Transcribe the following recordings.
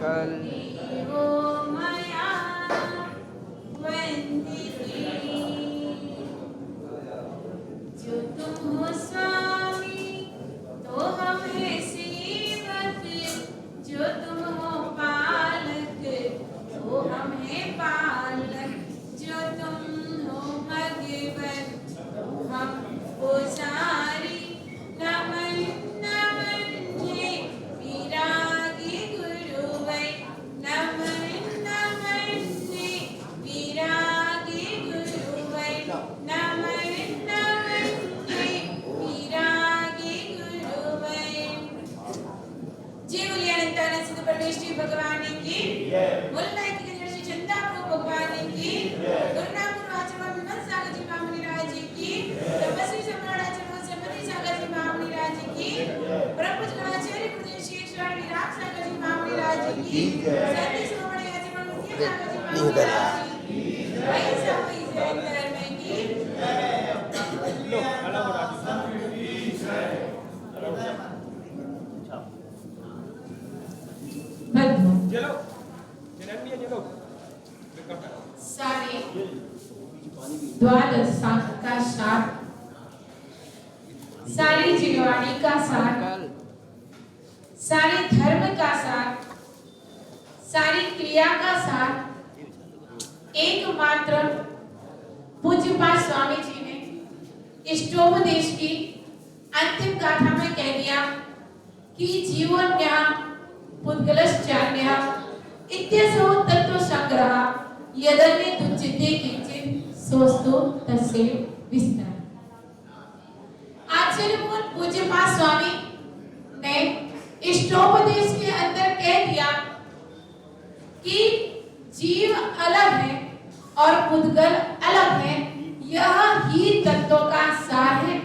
सकल देवो मया वंदिते, जो तुम हो स्वामी तो हम हैं सेवक, जो तुम हो पालक तो हम हैं पालक, जो तुम हो भगवन तो हम पुजारी। नमन नमन हे विरागी गुरुवै, नमन नमन हे विरागी गुरुवै, नमन नमन हे विरागी गुरुवै। जय बोलिए अनंतानंद सिद्ध परमेश्वरी भगवान की, बोलना है कि श्री चंदा प्रभु भगवान की, गुरुनाम गुरु आचरण विमल सागर जी महामुनि राज की, तपस्वी सम्राट आचरण सम्मति सागर जी महामुनि राज की, परम पूज्य गणाचार्य गुरुदेव श्री ईश्वर विराट सागर जी महामुनि राज की, सत्य शिरोमणि आचरण मुक्ति सागर जी महामुनि राज की, वही सब वही से अंतर में की। लो अलग हो रहा चलो जननी चलो सारे द्वादश शास्त्र का सार, सारी जिनवाणी का सार, सारे धर्म का सार, सारी क्रिया का सार एकमात्र पूज्यपाद स्वामी जी ने इष्टोपदेश की अंतिम गाथा में कह दिया कि जीवन न्याय पुद्गलश्चान्यः इत्यसो तत्व संग्रह यदन्य तुच्यते किंचित सोस्तु तस्य विस्तार। आचार्य मूल पूज्यपाद स्वामी ने इष्टोपदेश के अंदर कह दिया कि जीव अलग है और पुद्गल अलग है, यह ही तत्व का सार है।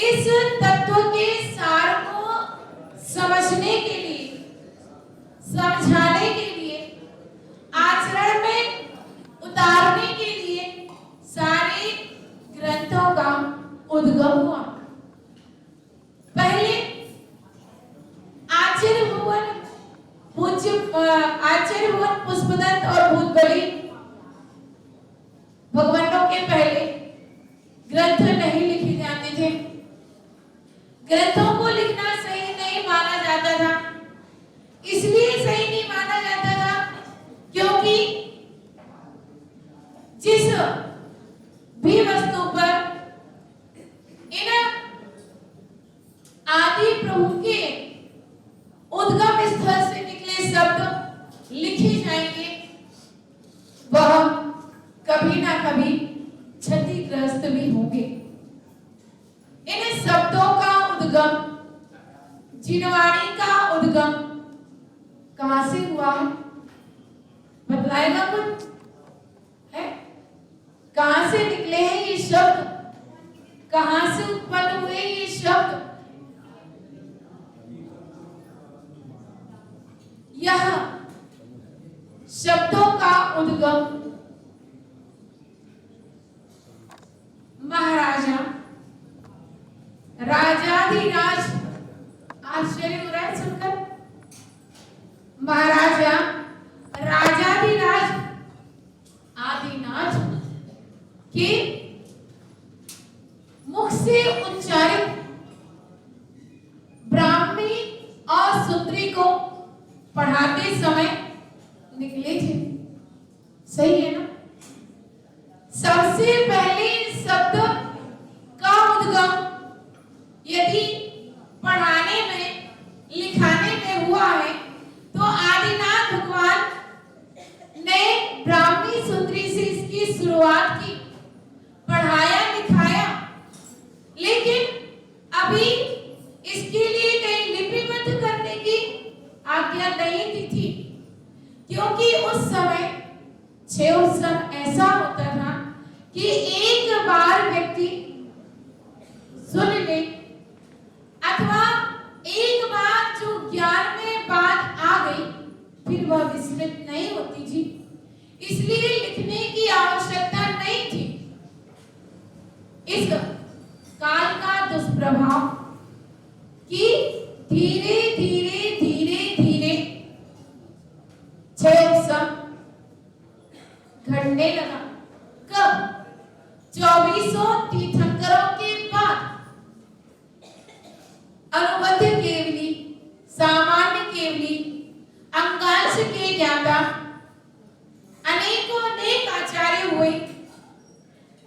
इस तत्व के सार को समझने के लिए, समझाने के लिए, आचरण में उतारने के लिए सारे ग्रंथों का उद्गम हुआ। पहले आचार्य भुवन पुष्पदत्त और भूतबली भगवानों के पहले ग्रंथ नहीं लिखे जाते थे। ग्रंथों को लिखना सही नहीं माना जाता था। इसलिए सही नहीं माना जाता था क्योंकि जिस भी वस्तु पर इन आदि प्रभु के उद्गम स्थल से निकले शब्द लिखे जाएंगे, वह कभी ना कभी क्षतिग्रस्त भी होंगे। इन शब्दों का उद्गम, जिनवाणी का उद्गम कहां से हुआ है? बतलाएगा कुछ है? कहां से निकले हैं ये शब्द? कहां से उत्पन्न हुए ये शब्द? यह शब्दों का उद्गम महाराजा राजाधिराज, आश्चर्य हो रहा है सुनकर, महाराजा राजाधिराज आदिनाथ के मुख से उच्चारित ब्राह्मी और सूत्री को पढ़ाते समय निकले थे। सही है ना? सबसे पहले शब्द का उद्गम यदि पढ़ाने में, लिखाने में हुआ है तो आदिनाथ भगवान ने ब्राह्मी सूत्री से इसकी शुरुआत की, पढ़ाया, लिखाया। लेकिन अभी इसके लिए कहीं लिपिबद्ध करने की आज्ञा नहीं दी थी, क्योंकि उस समय उस समय ऐसा होता था कि एक बार व्यक्ति सुन ले अथवा एक बार जो ज्ञान में बात आ गई फिर वह विस्मृत नहीं होती थी, इसलिए लिखने की आवश्यकता नहीं थी। इस काल का दुष्प्रभाव कि धीरे धीरे धीरे धीरे घटने लगा। कब? 2400 तीर्थंकरों के बाद अनुबद्ध केवली, सामान्य केवली, अंगांश के ज्ञाता अनेकों अनेक आचार्य हुए।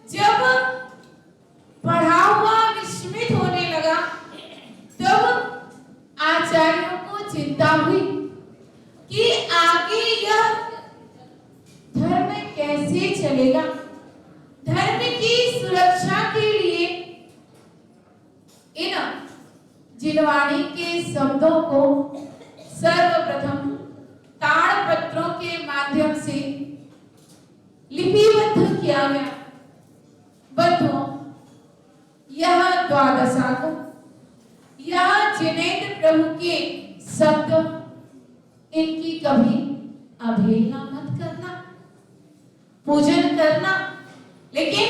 जब पढ़ा हुआ विस्मित होने लगा, तब आचार्यों को चिंता हुई कि आगे यह धर्म कैसे चलेगा। धर्म की सुरक्षा के लिए इन जिनवाणी के शब्दों को सर्वप्रथम ताड़पत्रों के माध्यम से लिपिबद्ध किया गया। बंधुओं, यह द्वादशागम, यह जिनेंद्र प्रभु के शब्द, इनकी कभी अवहेलना मत करना, पूजन करना, लेकिन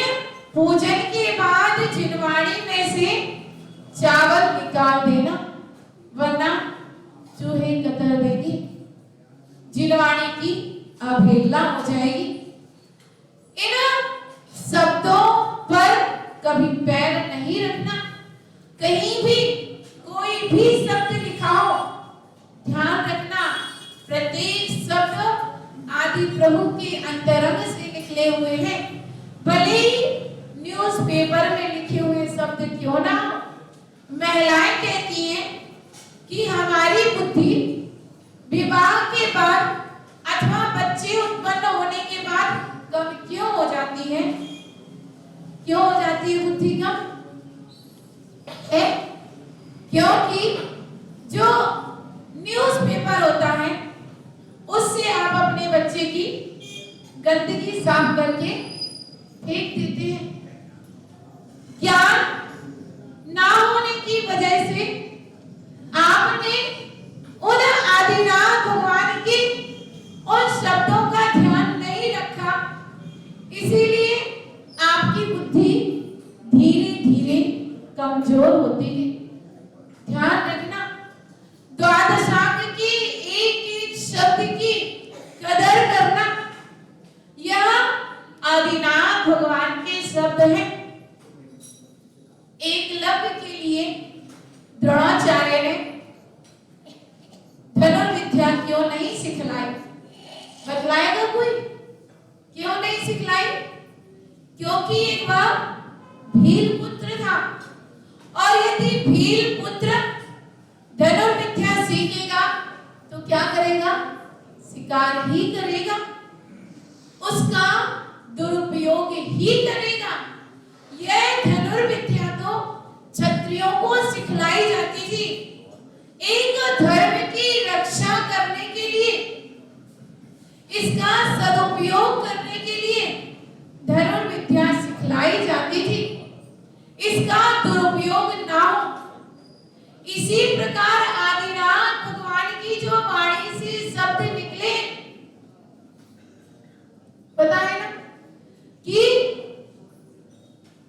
पूजन के बाद जिनवाणी में से चावल निकाल देना, वरना चूहे कतर देंगे, जिनवाणी की अवहेलना हो जाएगी। इन शब्दों पर कभी पैर नहीं रखना। कहीं भी कोई भी शब्द लिखा हो, ध्यान रखना प्रत्येक शब्द आदि प्रभु के अंतरंग से निकले हुए हैं। भले ही न्यूज़पेपर में लिखे हुए शब्द क्यों ना हो। महिलाएं कहती हैं कि हमारी बुद्धि विवाह के बाद अथवा बच्चे उत्पन्न होने के बाद कम क्यों हो जाती है? क्यों हो जाती है बुद्धि कम? क्योंकि जो न्यूज़पेपर होता है उससे आप अपने बच्चे की गंदगी साफ करके फेंक देते हैं। ज्ञान ना होने की वजह से आपने उन आदिनाथ भगवान के उन शब्दों का ध्यान नहीं रखा, इसीलिए आपकी बुद्धि धीरे धीरे कमजोर होती है। ध्यान रखना, द्वादशांग की एक एक शब्द की कदर करना। यह आदिनाथ भगवान के शब्द हैं। एकलव्य के लिए द्रोणाचार्य ने धनुर्विद्या क्यों नहीं सिखलाई? बतलाएगा कोई? क्यों नहीं सिखलाई? क्योंकि एक वह भील पुत्र था, और यदि भील पुत्र धनुर्विद्या सीखेगा तो क्या करेगा? शिकार ही करेगा, उसका दुरुपयोग ही करेगा। यह धनुर्विद्या तो क्षत्रियों को सिखलाई जाती थी, एक धर्म की रक्षा करने के लिए, इसका सदुपयोग करने के लिए धनुर्विद्या सिखलाई जाती थी, इसका दुरुपयोग ना हो। इसी प्रकार आदिनाथ भगवान की जो वाणी से शब्द निकले, पता है ना कि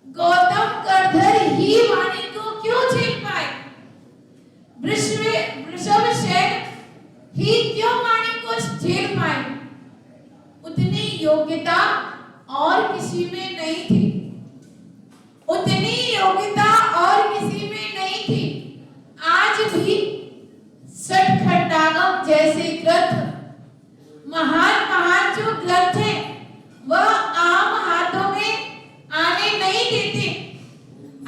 गौतम करधर ही वाणी को क्यों झेल पाए, वृषभसेन ही क्यों वाणी को झेल पाए? उतनी योग्यता और किसी में नहीं थी, उतनी योग्यता और किसी में नहीं थी। आज भी षट्खंडागम जैसे ग्रंथ, महान महान जो ग्रंथ हैं, वह आम हाथों में आने नहीं देते,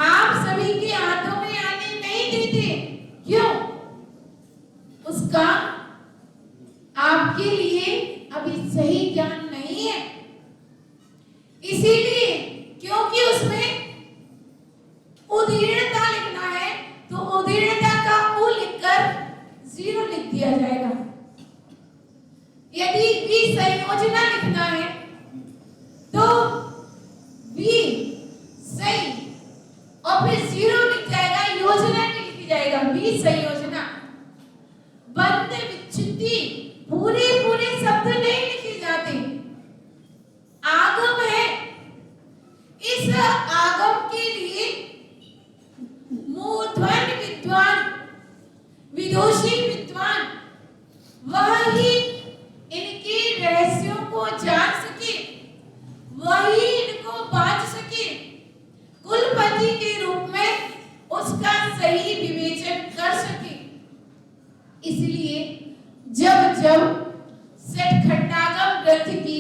आप सभी के हाथों में आने नहीं देते। क्यों? उसका आपके लिए अभी सही ज्ञान नहीं है, इसीलिए क्योंकि उसमें उदीर्णता लिखना है, तो उदीर्णता का उ लिखकर 0 लिख दिया जाएगा। यदि विसंयोजना लिखना है तो विसंय और फिर 0 लिख जाएगा, योजना नहीं लिखी जाएगा, विसंयोजना। बंद विच्छित्ति पूरे पूरे शब्द नहीं लिखे जाते। आगम है, इस आगम के लिए मूर्धन्य विद्वान, विदुषी विद्वान, वह ही इनके रहस्यों को जान सके। जब सठखंडागम ग्रंथ की,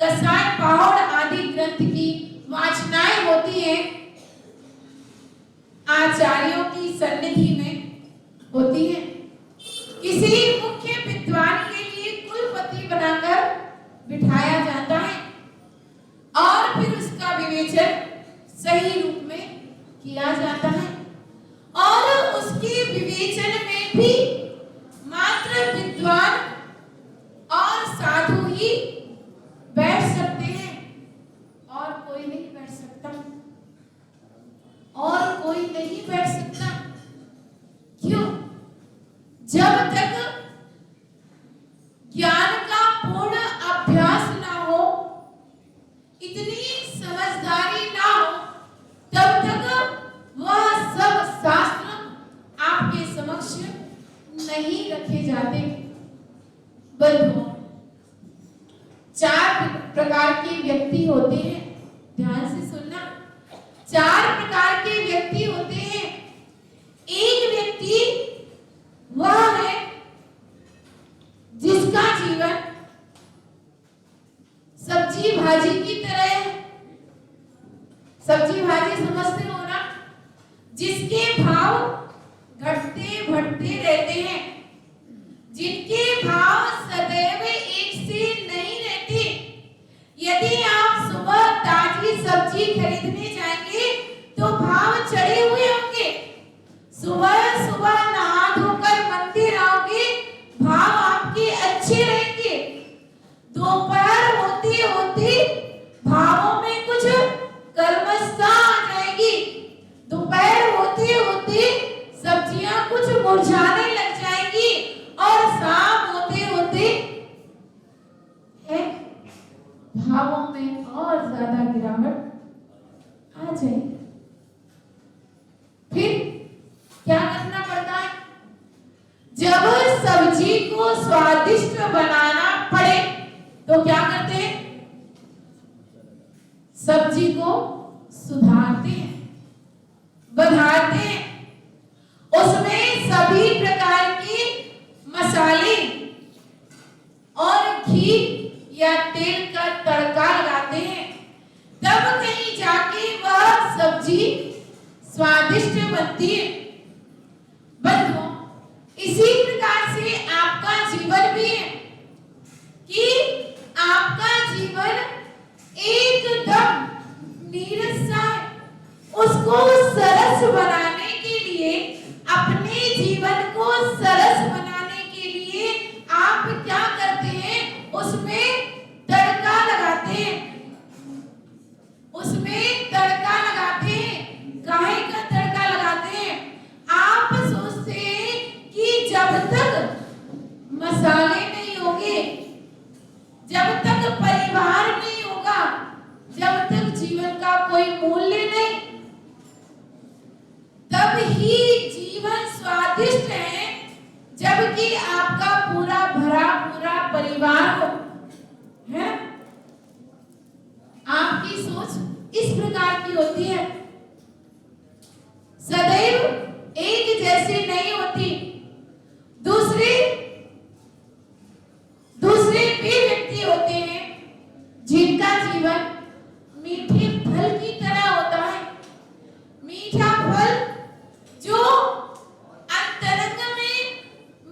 कसाय पहाड़ आदि ग्रंथ की वाचनाएं होती हैं, आचार्यों की सन्निधि में होती है, किसी मुख्य विद्वान के लिए कुलपति बनाकर बिठाया जाता है और फिर उसका विवेचन सही रूप में किया जाता है। और उसके विवेचन में भी मात्र विद्वान और साधु ही बैठ सकते हैं और कोई नहीं बैठ सकता, और कोई नहीं बैठ सकता। क्यों? जब तक ज्ञान का पूर्ण अभ्यास ना हो, इतनी समझदारी ना हो, तब तक वह सब शास्त्र आपके समक्ष नहीं रखे जाते। बंधुओं, 4 प्रकार के व्यक्ति होते हैं, ध्यान से सुनना। 4 प्रकार के व्यक्ति होते हैं। एक व्यक्ति वह है जिसका जीवन सब्जी भाजी की तरह है। सब्जी भाजी समझते हो ना, जिसके भाव घटते बढ़ते रहते हैं, जिनके भाव सदैव एक से नहीं रहते। यदि आप सुबह ताजी सब्जी खरीदने जाएंगे तो भाव चढ़े हुए होंगे। सुबह सुबह नहा धोकर मंदिर आओगे, भाव आपके अच्छे रहेंगे। दोपहर होते होते भावों में कुछ कर्मशता आ जाएगी। दोपहर होते होते सब्जियां कुछ मुरझाने लग जाएंगी और शाम होते होते है भावों में और ज्यादा गिरावट आ जाएगी। फिर क्या करना पड़ता है? जब सब्जी को स्वादिष्ट बनाना पड़े तो क्या करते हैं? सब्जी को सुधारते हैं, बढ़ाते हैं, उसमें सभी प्रकार के मसाले और घी या तेल का तड़का लगाते हैं, तब कहीं जाके वह सब्जी स्वादिष्ट बनती है। बंधुओं, इसी प्रकार से आपका जीवन भी है कि आपका जीवन एकदम नीरस सा है। उसको सरस बनाने के लिए, अपने जीवन को सरस बनाने के लिए आप क्या करते हैं? उसमें तड़का लगाते हैं, उसमें तड़का लगाते हैं। काहे का तड़का लगाते हैं? आप सोचते हैं कि जब तक मसाले नहीं होंगे, जब तक परिवार नहीं होगा, जब तक जीवन का कोई मूल्य नहीं, तब ही जीवन स्वादिष्ट है। जबकि आपका पूरा भरा पूरा परिवार हो, है? आपकी सोच इस प्रकार की होती है, सदैव एक जैसी नहीं होती। दूसरे वे व्यक्ति होते हैं जिनका जीवन मीठे फल की तरह होता है। मीठा फल जो अंतरंग में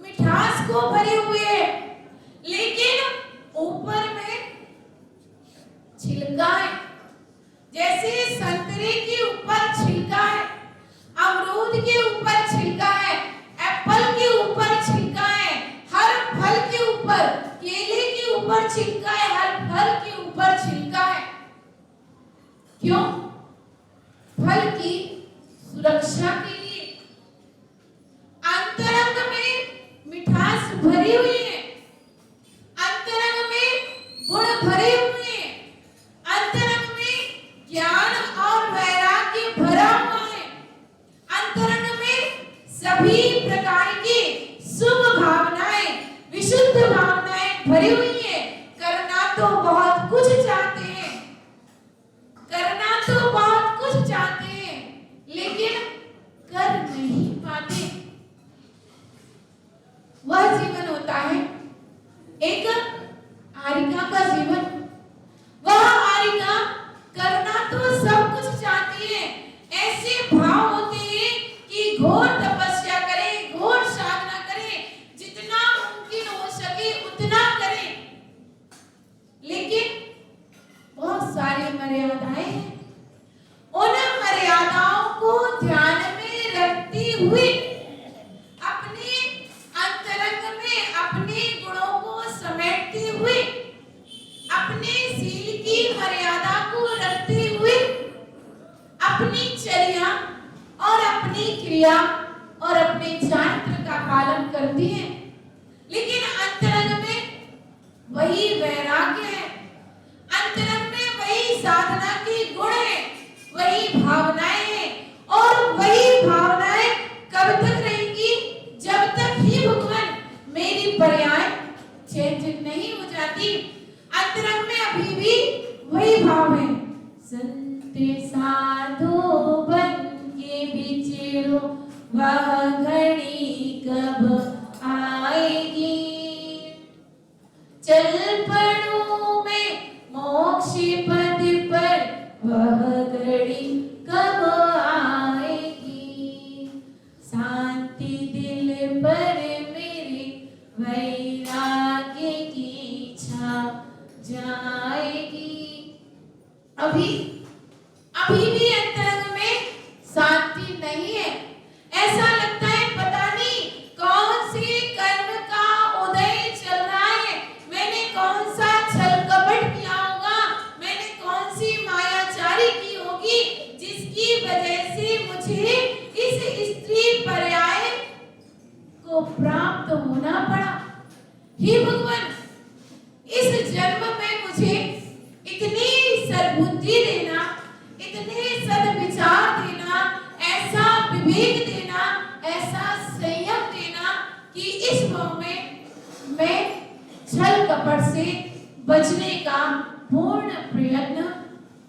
मिठास को भरे हुए है, लेकिन ऊपर में छिलका है। जैसे संतरे के ऊपर छिलका है, अमरूद के ऊपर छिलका है, एप्पल के ऊपर छिलका है, हर फल के ऊपर, केले के ऊपर छिलका है, हर फल के ऊपर छिलका है। क्यों? फल की सुरक्षा के लिए। अंतरंग में मिठास भरी हुई है, अंतरंग में गुण भरे हुए हैं, अंतरंग में ज्ञान और वैराग्य भरा हुआ है, अंतरंग में सभी प्रकार की शुभ भावनाएं, विशुद्ध भावनाएं भरी हुई है। करना तो बहुत कुछ चाहते हैं, करना तो बहुत कुछ चाहते हैं, लेकिन कर नहीं पाते। वह जीवन होता है वही वैराग्य है, अंतरंग में वही साधना के गुण है, वही भावनाएं हैं। और वही भावनाएं कब तक रहेंगी? जब तक ही भगवान मेरी पर्याय चेंज नहीं हो जाती। अंतरंग में अभी भी वही भाव है, संत साधु बन के बिछड़ो वह घड़ी कब आएगी, चल पड़ूं मैं मोक्ष पद पर वह घड़ी कब आएगी, शांति दिल पर मेरे वैराग्य की छा जाएगी। अभी भी अंतरंग में शांति नहीं है। ऐसा लगता है पता नहीं कौन से कर्म का उदय चल रहा है, मैंने कौन सा छल कपट किया होगा, मैंने कौन सी मायाचारी की होगी जिसकी वजह से मुझे इस स्त्री पर्याय को प्राप्त होना पड़ा। हे भगवान, इस जन्म में मुझे इतनी सद्बुद्धि देना, इतने सद्विचार देना, ऐसा विवेक देना, ऐसा संयम देना कि इस भाव में मैं छल कपट से बचने का पूर्ण प्रयत्न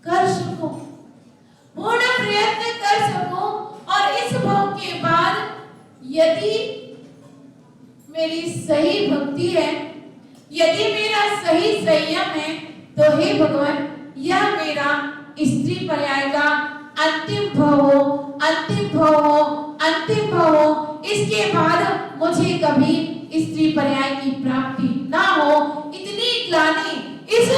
कर सकूं, पूर्ण प्रयत्न कर सकूं। और इस भाव के बाद यदि मेरी सही भक्ति है, यदि मेरा सही संयम है, तो हे भगवान यह मेरा स्त्री पर्याय का अंतिम भाव हो, अंतिम भाव हो, अंतिम भाव हो। इसके बाद मुझे कभी स्त्री पर्याय की प्राप्ति ना हो। इतनी ग्लानि इस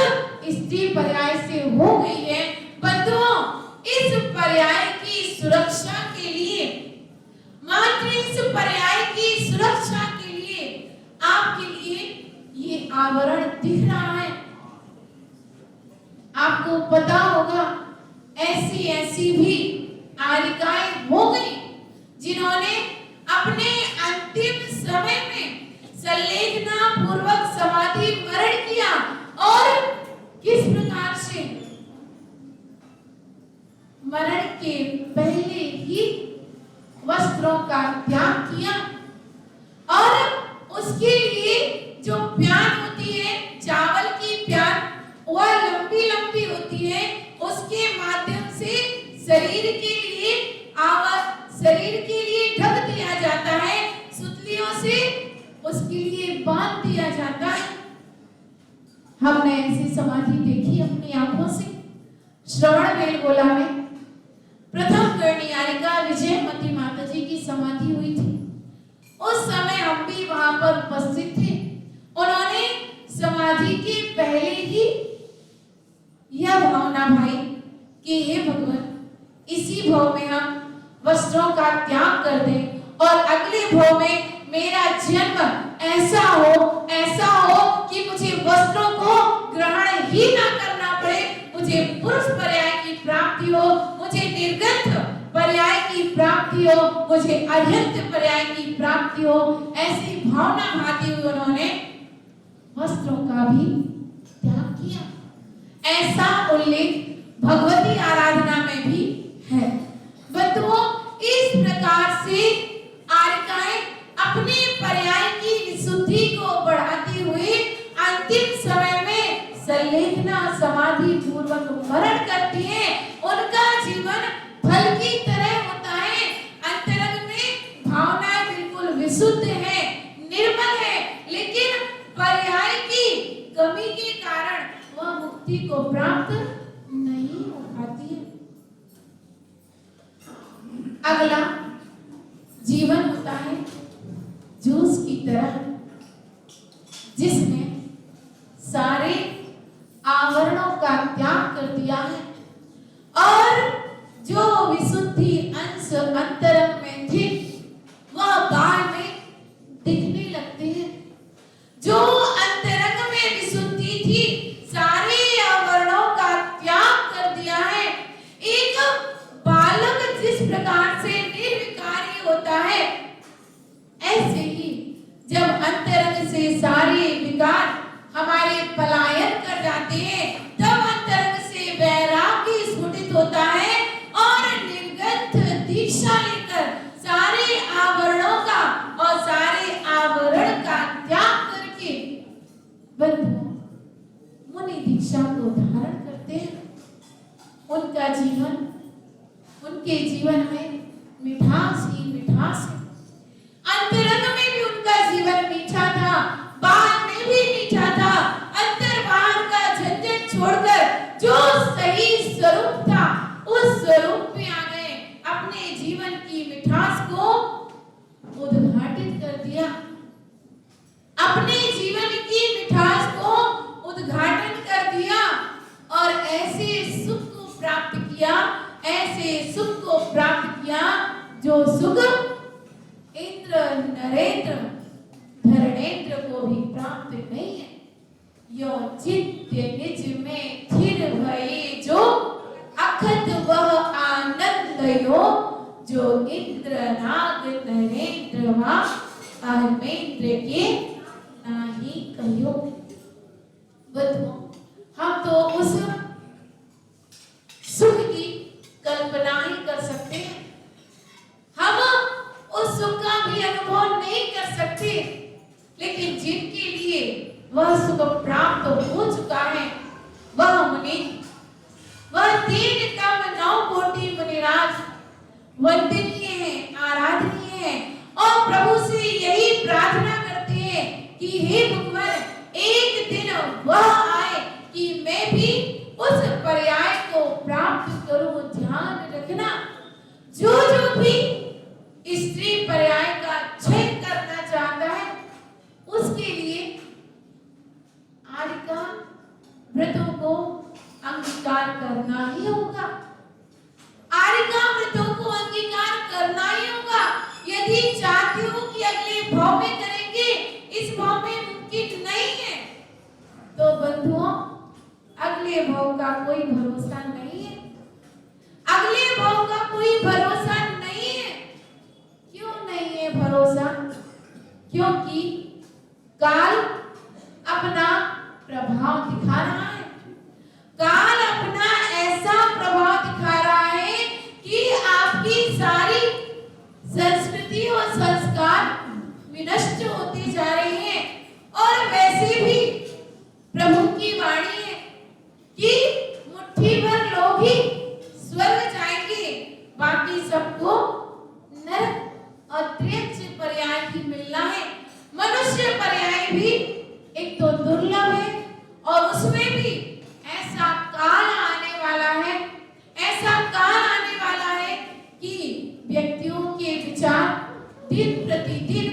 स्त्री पर्याय से हो गई है। बंधुओं, इस पर्याय की सुरक्षा के लिए, मात्र इस पर्याय की सुरक्षा के लिए आपके लिए ये आवरण दिख रहा है। आपको पता होगा ऐसी भी आरिकाएं हो गई जिन्होंने अपने अंतिम समय में संलेखना पूर्वक समाधि मरण किया। और किस प्रकार से? मरण के पहले ही वस्त्रों का त्याग किया। और उसके लिए जो प्यान होती है, चावल की प्यान, वह लंबी लंबी होती है, उसके माध्यम से शरीर के लिए ढक दिया जाता है, सुतलियों से उसके लिए बांध दिया जाता है। हमने ऐसी समाधि देखी अपनी आंखों से। श्रवण बेलगोला में प्रथम कर्णियारिका विजयमती माता जी की समाधि हुई थी। उस समय हम भी वहां पर उपस्थित थे। उन्होंने समाधि के पहले ही यह भावना भाई कि हे भगवान, इसी भाव में हम वस्त्रों का त्याग कर दें और अगले भाव में मेरा जन्म ऐसा हो कि मुझे वस्त्रों को ग्रहण ही ना करना पड़े, मुझे पुरुष पर्याय की प्राप्ति हो, मुझे निर्गंध पर्याय की प्राप्ति हो, मुझे अर्हंत पर्याय की प्राप्ति हो। ऐसी भावना भाती हुई उन्होंने वस्त्रों का भी त्याग किया। ऐसा उल्लेख भगवती आराधना में भी है। बंधुओं, इस प्रकार से आरिकाएं अपने पर्याय की विशुद्धि को बढ़ाते हुए अंतिम समय में संलेखना समाधि पूर्वक मरण करती हैं। उनका जीवन फल की तरह होता है। अंतरंग में भावनाएं बिल्कुल विशुद्ध है, निर्मल है, लेकिन पर्याय की कमी के कारण वह मुक्ति को प्राप्त नहीं हो पाती है। अगला जीवन होता है जूस की तरह, जिसने सारे आवरणों का त्याग कर दिया है और जो विशुद्धि अंश अंतरंग में थे वह बाहर में दिखने लगते हैं। जो अंतरंग में विशुद्धि थी, सारे आवरणों का त्याग कर दिया है। एक बालक जिस प्रकार से निर्विकारी होता है, ऐसे ही जब अंतरंग से सारे विकार हमारे बंधुओं, मुनि दीक्षा को धारण करते हैं। उनका जीवन, उनके जीवन में मिठास ही मिठास है। अंतरंग में भी उनका जीवन मीठा था, बाहर में भी मीठा था। अंतर बाहर का झंझट छोड़कर जो सही स्वरूप था, उस स्वरूप में आ गए। अपने जीवन की मिठास को उद्घाटित कर दिया, अपने जीवन की मिठास को उद्घाटन कर दिया और ऐसे सुख को प्राप्त किया, ऐसे सुख को प्राप्त किया जो सुख इंद्र, नरेंद्र, धरणेंद्र को भी प्राप्त नहीं है। यो चित्त निज में स्थिर भये जो अखत वह आनंद यो, जो इंद्र, नाग, नरेंद्र व धर्मेंद्र के नाही कहियो। बंधुओं, हम तो उस सुख की कल्पना ही कर सकते हैं, हम उस सुख का भी अनुभव नहीं कर सकते। लेकिन जिनके लिए वह सुख प्राप्त हो चुका है, वह मुनि, वह 3 कम 9 कोटि मुनिराज वंदनीय है, आराधनीय है और प्रभु से यही प्रार्थना करते हैं कि हे भगवान, एक दिन वह आए कि मैं भी उस पर्याय को प्राप्त करूं। ध्यान रखना, जो भी स्त्री पर्याय का छेद करना चाहता है, उसके लिए आर्य व्रतों को अंगीकार करना ही होगा। आर्य व्रतों को अंगीकार करना ही होगा। यदि चाहते हो कि अगले भाव में करेंगे, इस भाव में मुमकिन नहीं है, तो बंधुओं, अगले भाव का कोई भरोसा नहीं है। अगले भाव का कोई भरोसा नहीं है। क्यों नहीं है भरोसा? क्योंकि काल अपना प्रभाव दिखा रहा है। काल अपना ऐसा प्रभाव दिखा रहा है कि आपकी सारी संस्कृति और संस्कार विनष्ट होते जा रहे हैं। और वैसे भी प्रभु की वाणी है कि मुट्ठी भर लोग ही स्वर्ग जाएंगे, बाकी सबको नरक और त्रियक्ष पर्याय ही मिलना है। मनुष्य पर्याय भी एक तो दुर्लभ है और उसमें भी ऐसा काल आने वाला है, ऐसा काल आने वाला है कि व्यक्तियों के विचार दिन प्रतिदिन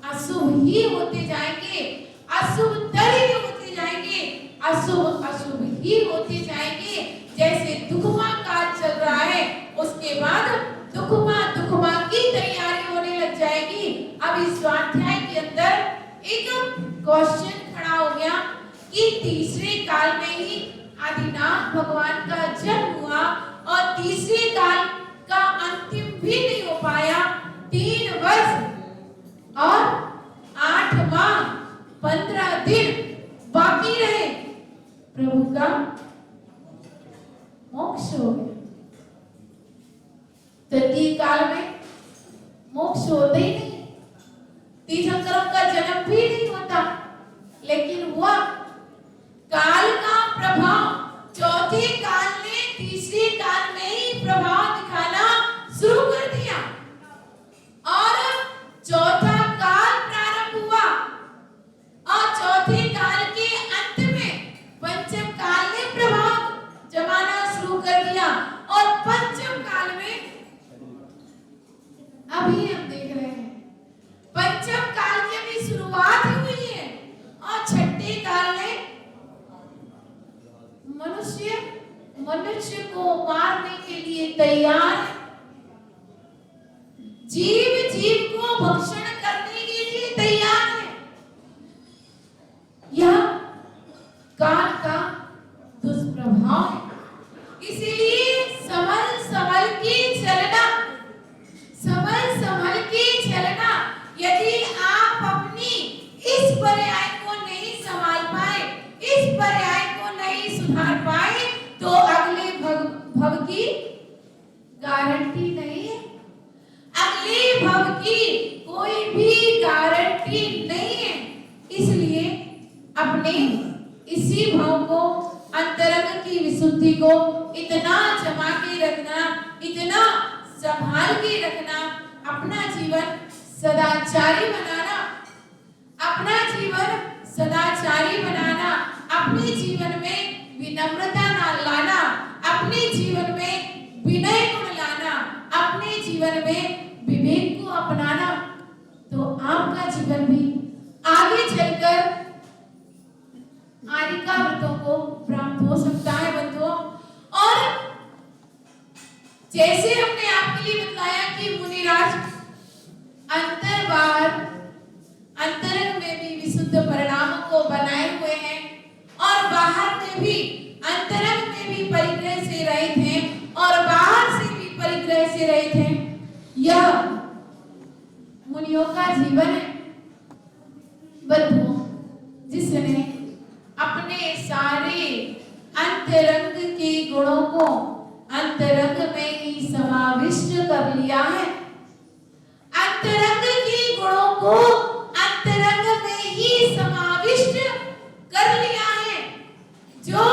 अशुभ ही होते जाएंगे, अशुभतर ही होते जाएंगे, अशुभ अशुभ ही होते जाएंगे। जैसे दुखमा काल चल रहा है, उसके बाद दुखमा की तैयारी होने लग जाएगी। अब इस स्वाध्याय के अंदर एक क्वेश्चन खड़ा हो गया कि तीसरे काल में ही आदिनाथ भगवान का जन्म हुआ और तीसरे काल का अंतिम भी नहीं हो पाया। 3 वर्ष और 8 माह 15 दिन बाकी रहे, प्रभु का मोक्ष हो गया। तृतीय काल में मोक्ष होता ही नहीं, तीर्थंकरों का जन्म भी नहीं होता, लेकिन हुआ। काल का प्रभाव चौथे काल ने तीसरे काल में ही प्रभाव दिखाना शुरू कर दिया और चौथा काल प्रारंभ हुआ और चौथे काल के अंत में पंचम काल ने प्रभाव जमाना शुरू कर दिया और पंचम काल में अभी हम देख रहे हैं पंचम काल की अभी शुरुआत हुई है और छठे काल ने मनुष्य को मारने के लिए तैयार है, जीव को भक्षण करने के लिए तैयार है। यह काल का दुष्प्रभाव है। इसीलिए संभल के चलना, संभल के चलना। यदि आप अपनी इस पर्याय को नहीं संभाल पाए, इस पर्याय को नहीं सुधार पाए, तो अगले भव की गारंटी नहीं है। अगले भव की कोई भी गारंटी नहीं है। इसलिए अपने इसी भाव को, अंतरंग की विशुद्धि को इतना जमा के रखना, इतना संभाल के रखना, अपना जीवन सदाचारी बनाना, अपना जीवन सदाचारी बनाना, अपने जीवन में विनम्रता ना लाना, अपने जीवन में विनय गुण लाना, अपने जीवन में विवेक को अपनाना, तो आपका जीवन भी आगे चलकर आरिका व्रतों को प्राप्त हो सकता है बंधुओं। और जैसे हमने आपके लिए बताया कि मुनिराज अंतर बाहर अंतरंग में भी विशुद्ध परिणामों को बनाए हुए हैं और बाहर में भी, अंतरंग में भी परिग्रह से रहित हैं और बाहर से भी परिग्रह से रहित हैं। यह मुनियों का जीवन है बंधुओं, जिसने अपने सारे अंतरंग के गुणों को अंतरंग में ही समाविष्ट कर लिया है। अंतरंग के गुणों को अंतरंग में ही समाविष्ट कर लिया है। जो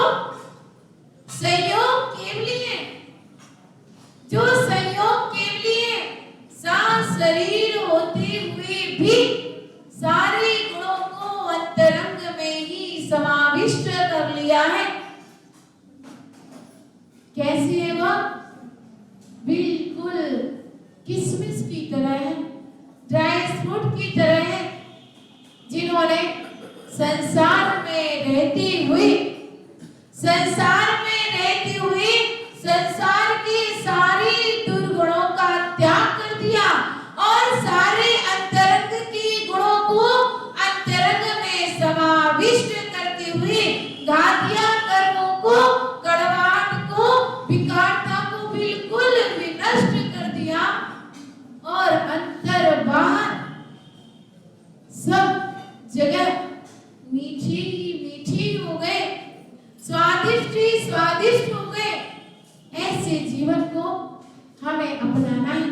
संयोग केवलीय, जो संयोग केवलीय, सांस शरीर होते हुए भी सारे गुणों को अंतरंग में ही समाविष्ट कर लिया है। कैसे है वह? बिल्कुल किशमिश की तरह है, ड्राई फ्रूट की तरह है, जिन्होंने संसार में रहते हुए, संसार में रहते हुए संसार के सारे दुर्गुणों का त्याग कर दिया और सारे अंतरंग के गुणों को अंतरंग में समाविष्ट करते हुए घातिया कर्मों को, कड़वाहट को, विकारता को बिल्कुल विनष्ट कर दिया और अंतर बाहर सब जगह मीठी ही मीठी हो गए, स्वादिष्ट ही स्वादिष्ट हो गए। ऐसे जीवन को हमें अपनाना है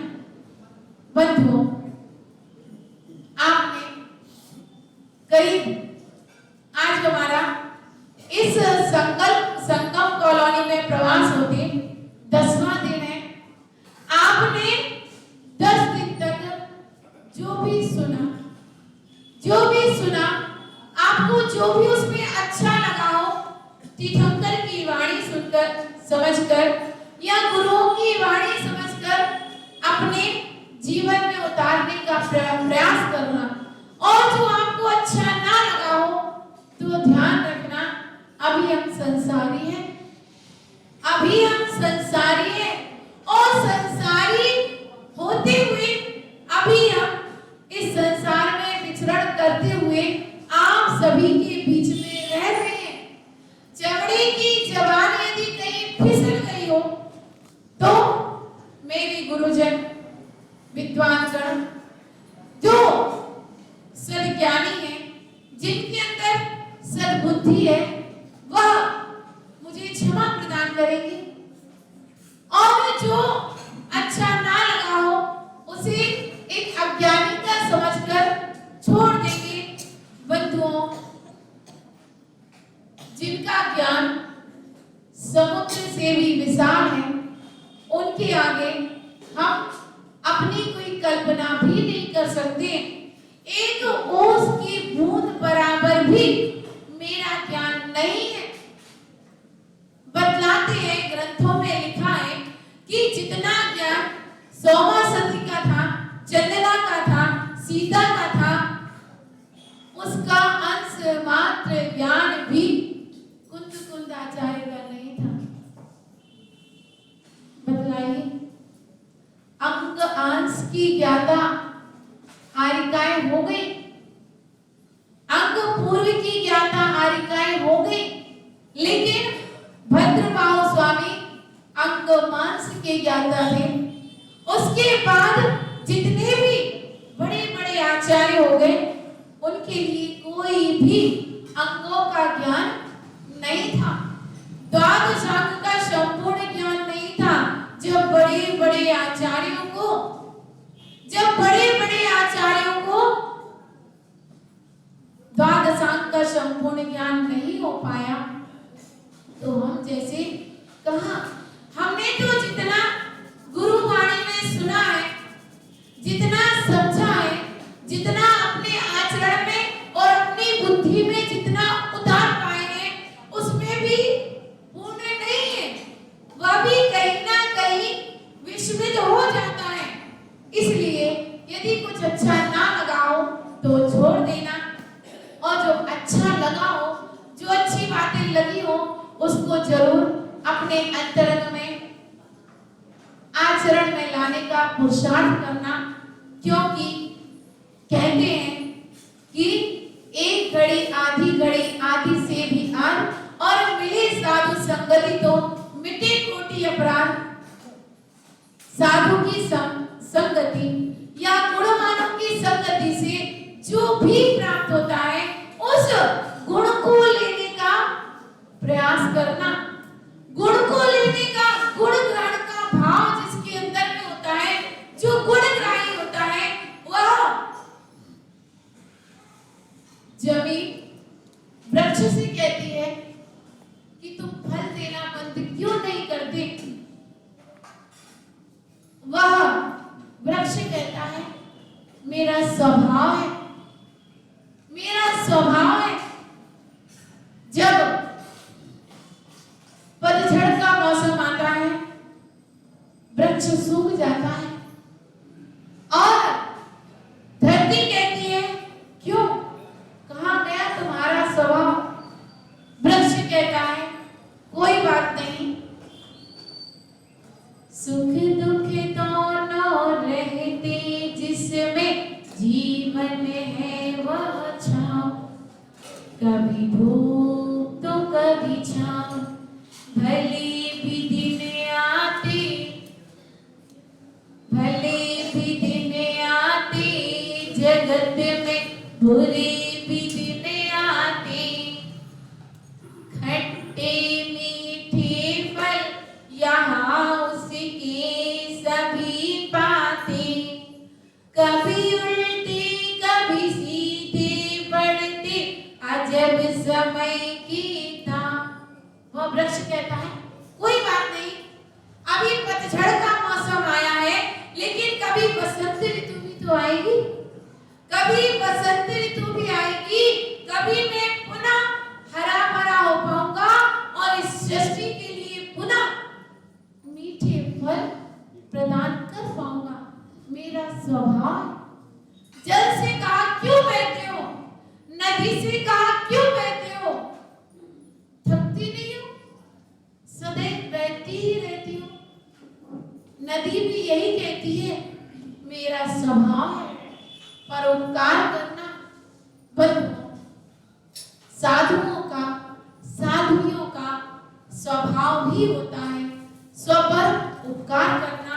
बंधुओं। आपने करीब आज हमारा इस संगम कॉलोनी में प्रवास होते 10वां दिन है। आपने 10 दिन तक जो भी सुना, आपको जो भी उसमें अच्छा लगा हो, तीर्थंकर की वाणी सुनकर, समझकर या गुरुओं की वाणी समझकर अपने जीवन में उतारने का प्रयास करना, और जो आपको अच्छा ना लगा हो तो ध्यान रखना, अभी हम संसारी हैं, अभी हम संसारी हैं और संसारी होते हुए अभी हम इस संसार में विचरण करते हुए आप सभी के बीच में रह रहे हैं। चमड़े की जबान यदि कहीं फिसल गई हो तो मेरे गुरुजन, विद्वान गण, जो सद्ज्ञानी है, जिनके अंदर सद्बुद्धि है, वह मुझे क्षमा प्रदान करेंगे और जो अच्छा ना लगा हो उसे एक अज्ञानिता समझकर छोड़ देंगे। बंधुओं, जिनका ज्ञान समुद्र से भी विशाल है, उनके आगे हम अपनी कोई कल्पना भी नहीं कर सकते। एक ओस की बूंद बराबर भी मेरा ज्ञान नहीं है। बतलाते हैं, ग्रंथों में लिखा है कि जितना ज्ञान सौमासती का था, चंदना का था, सीता का था, उसका अंश मात्र ज्ञान भी कुंद आचार्य का नहीं था। बतलाइए, अंग अंश की ज्ञाता आरिकाएं हो गई, अंग पूर्व की ज्ञाता आरिकाएं हो गई, लेकिन भद्रबाहु स्वामी अंग मांस के ज्ञाता थे। उसके बाद जितने भी बड़े बड़े आचार्य हो गए, उनके लिए कोई भी अंगों का ज्ञान नहीं था, द्वादशांग का संपूर्ण ज्ञान नहीं था। जब बड़े बड़े आचार्यों को द्वादशांग का संपूर्ण ज्ञान ज्ञान नहीं हो पाया तो हम जैसे कहा, हमने तो जितना गुरुवाणी में सुना है, जितना समझा है, जितना अपने आचरण में और अपनी बुद्धि में जितना उतार पाए हैं, उसमें भी पूर्ण नहीं है, वह भी कहीं ना कहीं विस्मृत हो जाता है। इसलिए यदि कुछ अच्छा ना लगा हो तो छोड़ देना, और जो अच्छा लगा हो, जो अच्छी बातें लगी हो, उसको जरूर अपने अंतरंग में आचरण में लाने का पुरुषार्थ करना, क्योंकि कहते हैं कि एक घड़ी आधी से भी आध, और मिले साधु संगति तो मिटे कोटि अपराध। साधु की संगति या गुणवानों की संगति से जो भी प्राप्त होता है, उस गुण को लेने का प्रयास करना, गुण को लेने का, गुण ग्रहण का भाव जिसके अंदर में होता है, जो गुणग्राही होता है, वह जमीन वृक्ष से कहती है कि तुम फल देना बंद क्यों नहीं करते। वह वृक्ष कहता है मेरा स्वभाव है, मेरा स्वभाव है। जब पतझड़ का मौसम आता है, वृक्ष सूख जाता है और धरती कहती है क्यों, कहाँ गया तुम्हारा स्वभाव। वृक्ष कहता है कोई बात नहीं, सुख दुख दोनों रहते जिसमें जीवन है वह छाँव, कभी धूप तो कभी छाँव, भले भी दिन आते, भले भी दिन आते, जगत में बुरे भी दिन आते, खट्टे मीठे फल यहाँ उसके सभी पाते, कभी उल्टे कभी सीधे बढ़ते, अजब समय की था। वह वृक्ष कहता है कोई बात नहीं, अभी पतझड़ का मौसम आया है, लेकिन कभी बसंत ऋतु भी तो आएगी, कभी बसंत ऋतु भी आएगी, कभी मैं पुनः हरा भरा हो पाऊंगा और इस सृष्टि के लिए पुनः मीठे फल प्रदान कर पाऊंगा। मेरा स्वभाव। जल से कहा क्यों बहते हो, नदी से कहा क्यों बहते हो, थकती नहीं हो, सदैव बहती ही रहती हो। नदी भी यही कहती है मेरा स्वभाव है परोपकार करना। बंधुओं, साधुओं का, साधुओं का स्वभाव भी होता है स्व पर उपकार करना,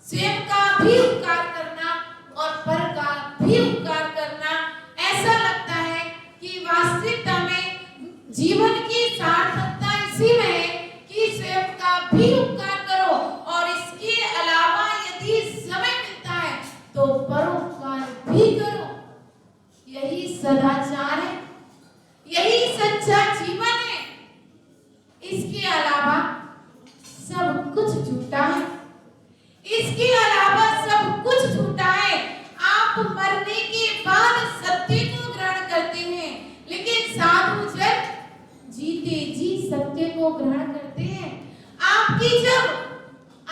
स्वयं का भी उपकार करना और पर का भी उपकार करना। ऐसा लगता है कि वास्तविकता में जीवन की सार्थकता इसी में है कि स्वयं का भी उपकार करो, और इसके अलावा यदि समय मिलता है तो परोपकार भी करो। यही सदाचार है, यही सच्चा जीवन है। इसके अलावा सब कुछ झूठा है, इसके अलावा सब कुछ झूठा है। आप मरने के बाद सत्य को ग्रहण करते हैं, लेकिन साधु जन जीते जी सत्य को ग्रहण करते हैं। आपकी जब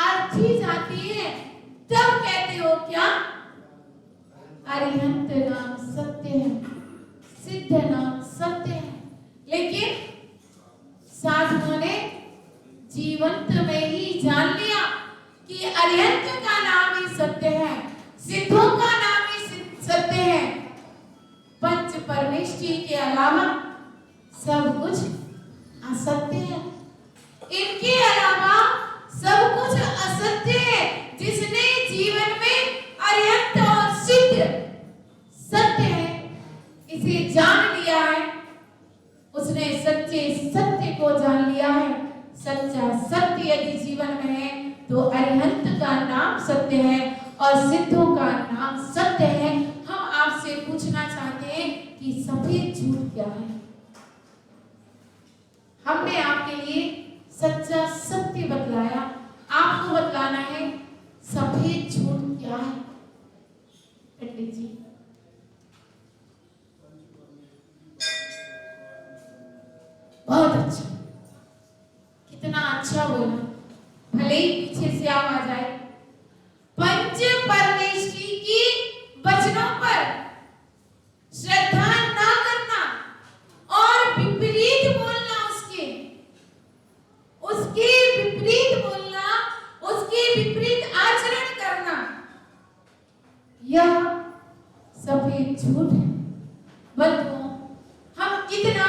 अर्थी जाती है तब कहते हो क्या, अरिहंत नाम सत्य है, सिद्ध नाम सत्य है। लेकिन साधुओं ने जीवंत में ही जान लिया कि अरिहंत का नाम ही सत्य है, सिद्धों का नाम ही सत्य है। पंच परमेष्टि के अलावा सब कुछ असत्य है, इनके अलावा सब कुछ असत्य है। जिसने जीवन में अरिहंत और सिद्ध सत्य है इसे जान लिया है, उसने सच्चे सत्य को जान लिया है। सच्चा सत्य यदि जीवन में है तो अरिहंत का नाम सत्य है और सिद्धों का नाम सत्य है। हम आपसे पूछना चाहते हैं कि सफेद झूठ क्या है? हमने आपके लिए सच्चा सत्य बतलाया, आपको बतलाना है सफेद झूठ क्या है। पंडित जी बहुत अच्छा, कितना अच्छा बोला, भले ही पीछे से आवाज आए। पंच परमेष्ठी की वचनों पर श्रद्धा ना करना और विपरीत बोलना, उसके विपरीत बोलना, उसके विपरीत आचरण करना, यह सफेद झूठ है। बंधुओं, हम कितना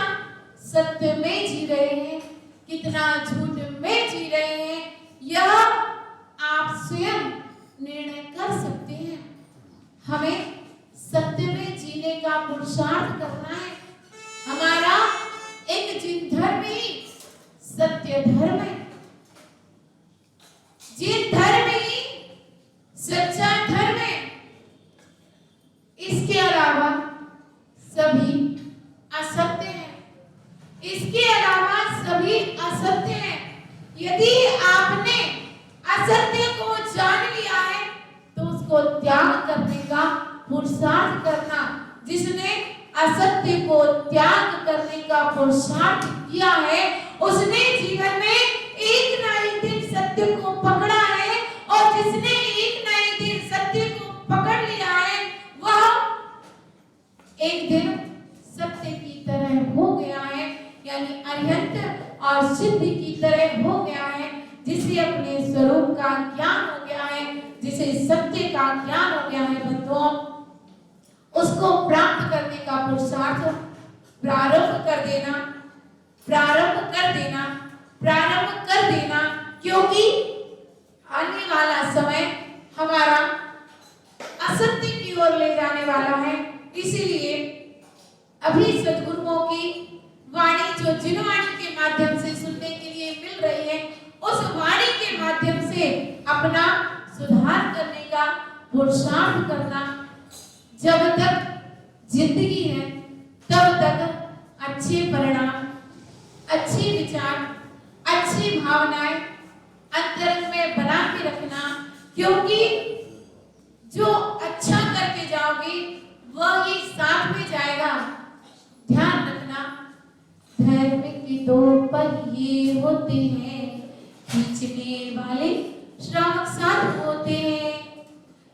सत्य में जी रहे हैं, कितना झूठ में जी रहे हैं, यह आप स्वयं निर्णय कर सकते हैं। हमें सत्य में जीने का पुरुषार्थ करना है। हमारा एक जिन धर्म ही सत्य धर्म है, जिन धर्म ही सच्चा धर्म है, इसके अलावा सभी असत्य हैं, इसके अलावा सभी असत्य हैं। यदि आपने असत्य को जान लिया है तो उसको त्याग करने का पुरुषार्थ करना। जिसने असत्य को त्याग करने का पुरुषार्थ किया है, उसने जीवन में एक ना एक दिन सत्य को पकड़ा है, और जिसने एक ना एक दिन सत्य को पकड़ लिया है, वह एक दिन सत्य की तरह हो गया है, यानी अरिहंत और सिद्ध की तरह हो गया है, जिसे अपने स्वरूप का ज्ञान हो गया है, जिसे सत्य का ज्ञान हो गया है। बंधुओं, उसको प्राप्त करने का पुरुषार्थ प्रारंभ कर देना, प्रारंभ कर देना, प्रारंभ कर देना, क्योंकि आने वाला समय हमारा असत्य की ओर ले जाने वाला है। इसीलिए अभी सद्गुरुओं की वाणी, जो जिन वाणी के माध्यम से सुनने के लिए मिल रही है, उस वाणी के माध्यम से अपना सुधार करने का पुरुषार्थ करना। जब तक जिंदगी है तब तक अच्छे परिणाम, अच्छे विचार, अच्छी भावनाएं अंतरंग में बना के रखना, क्योंकि जो अच्छा करके जाओगे वह ही साथ में जाएगा। ध्यान रखना, धर्म के दो पहिए होते हैं, खींचने वाले श्रावक साधु होते हैं।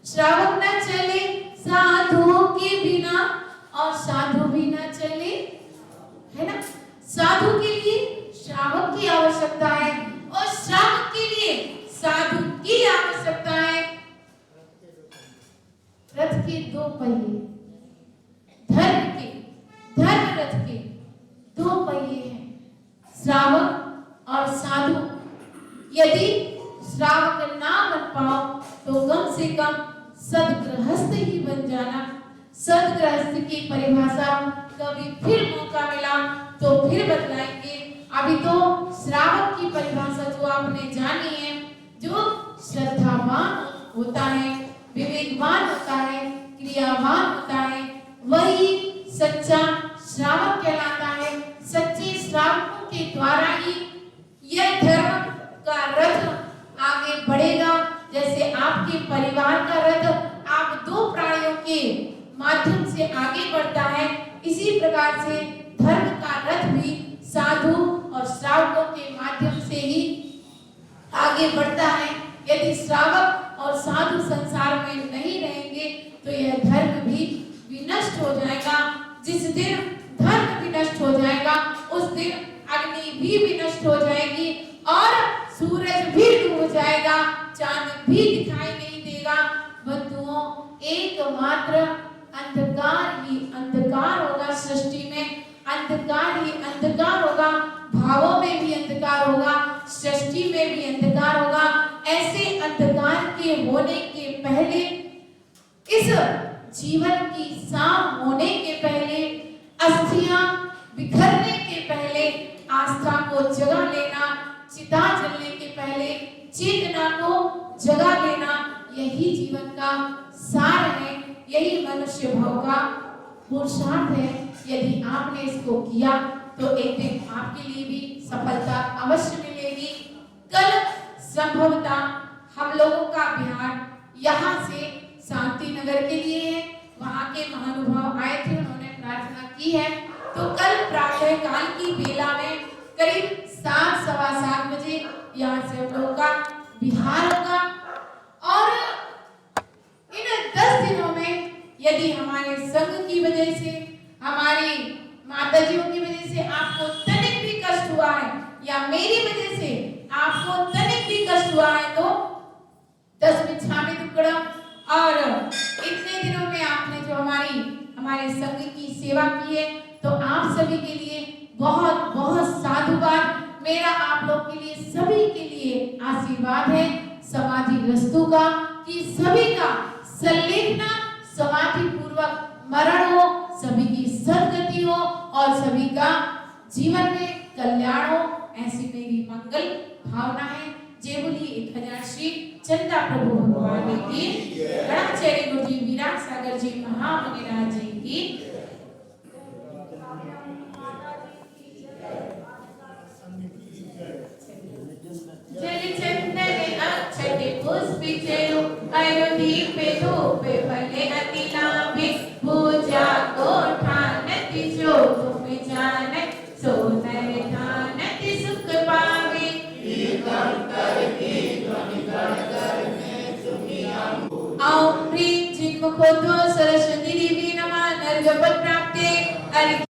श्रावक न चले साधुओं के बिना, और साधु भी न चले, है ना। साधु के लिए श्रावक की आवश्यकता है, और श्रावक के लिए साधु की आवश्यकता है। रथ के दो पहिए, धर्म रथ के दो पहिए हैं, श्रावक और साधु। यदि श्रावक ना बन पाओ तो कम से कम सदगृहस्थ ही बन जाना। सदगृहस्थ की परिभाषा कभी फिर मौका मिला तो फिर बतलाएंगे। अभी तो श्रावक की परिभाषा जो आपने जानी है, जो श्रद्धावान होता है, विवेकवान होता है, क्रियावान होता है, वही सच्चा श्रावक कहलाता है। सच्चे श्रावकों के द्वारा ही यह धर्म का रथ आगे बढ़ेगा। जैसे आपके परिवार का रथ आप दो प्राणियों के माध्यम से आगे बढ़ता है, इसी प्रकार से धर्म का रथ भी साधु और श्रावकों के माध्यम से ही आगे बढ़ता है। यदि श्रावक और साधु संसार में नहीं रहेंगे तो यह धर्म भी विनष्ट हो जाएगा। जिस दिन धर्म विनष्ट हो जाएगा उस दिन अग्नि भी विनष्ट हो जाएगी, और सूरज भी डूब जाएगा, चांद भी दिखाई नहीं देगा। बंधुओं, एकमात्र अंधकार ही अंधकार होगा। सृष्टि में अंधकार ही अंधकार होगा, भावों में भी अंधकार होगा, सृष्टि में भी अंधकार होगा। ऐसे अंधकार के होने के पहले, इस जीवन की शाम होने के पहले, अस्थियां बिखरने के पहले आस्था को जगा लेना, चिता जलने के पहले चेतना को जगा लेना, यही जीवन का सार है, यही मनुष्य भाव का पुरुषार्थ है। यदि आपने इसको किया तो एक दिन आपके लिए भी सफलता अवश्य मिलेगी। कल संभवतः हम लोगों का बिहार यहाँ से शांति नगर के लिए है। वहाँ के महानुभाव आए थे, उन्होंने प्रार्थना की है। तो कल प्रातः काल की बेला में करीब 7, सवा 7 बजे यहाँ से हम लोगों का बिहार होगा। और इन 10 दिनों में यदि हमारे संघ की वजह से, हमारी माताजियों की वजह से आपको तनिक भी कष्ट हुआ है या मेरी वजह से आपको तनिक भी कष्ट हुआ है, तो 10 बिच्छामी दुक्कड़म और इतने दिनों में आपने जो हमारे संघ की सेवा की है, तो आप सभी के लिए बहुत बहुत साधुवाद। मेरा आप लोग के लिए, सभी के लिए आशीर्वाद है समाधि वस्तु का कि सभी का संलेखना समाधि पूर्वक मरण हो, सभी की सद्गति हो और सभी का जीवन में कल्याण हो, ऐसी मेरी मंगल भावना है। जय बोली 1000 श्री चंदा प्रभु भगवान की, गणाचार्य गुरु जी, विराट सागर जी, महामुनिराज जी की। जल चंदन अक्षत पुष्प चेरु, अरु दीप धूप फले अति लाभे, पूजा को ठानत जो तुम जानत, सो नर ठानत सुख पावे। आओ प्रीत जिनमुखो सरस्वती देवी नमः, नर्गपद प्राप्ते, अर्घ्य